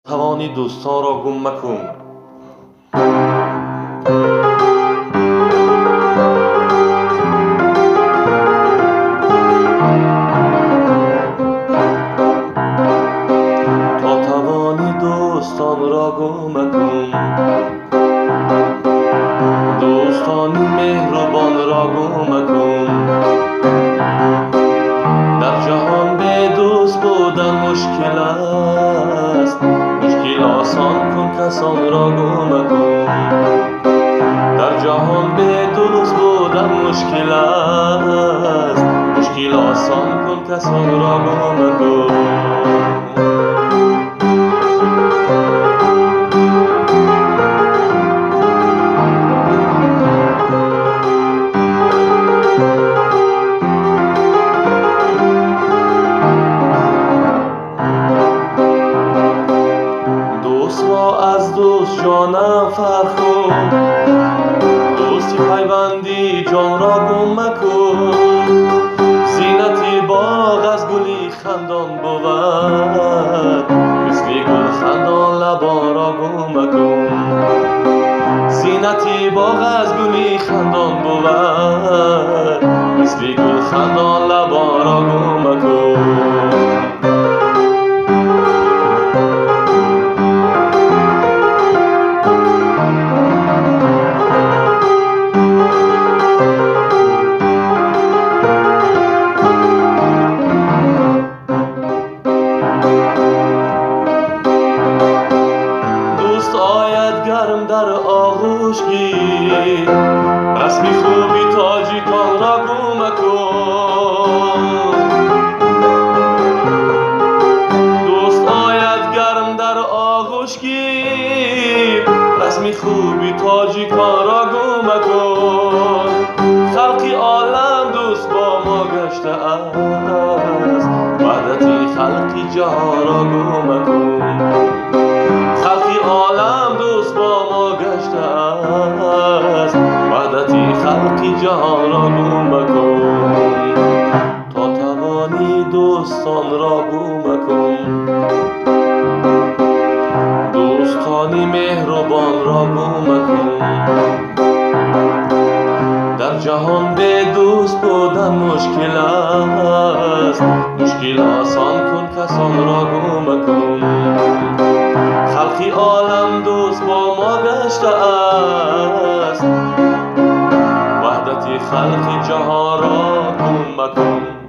توانی دوستان را گم مکن. تا توانی دوستان را گم مکن، دوستانی مهربان را گم مکن. در جهان به دوست بودن مشکل است، مشکل آسان کن کسان را گم مکن. در جهان به دوست بودن مشکل است، مشکل آسان کن کسان را گم مکن. از دوست جانم فرق کن، دوستی پیوندی جان را گم مکن. زینت باغ از گلی خندان بود، مثل گل خندان لبان را گم مکن. زینت باغ از گلی خندان بود، مثل گل خندان لبان را گم مکن. گرم در آغوش گیر، رسمی خوبی تاجیکان را گم مکن. دوست آید گرم در آغوش گیر، رسمی خوبی تاجیکان را گم مکن. خلقی عالم دوست با ما گشته است، وحدتی خلقی جهان را گم مکن. خلقی عالم دوست با ما گشته است، وحدتی خلقی جهان را گم مکن. تا توانی دوستان را گم مکن، دوستانی مهربان را گم مکن. در جهان به دوست بودن مشکل است، مشکل آسان کن کسان را گم مکن. خلقی عالم دوست با ما گشته است، وحدتی خلقی جهان را گم مکن.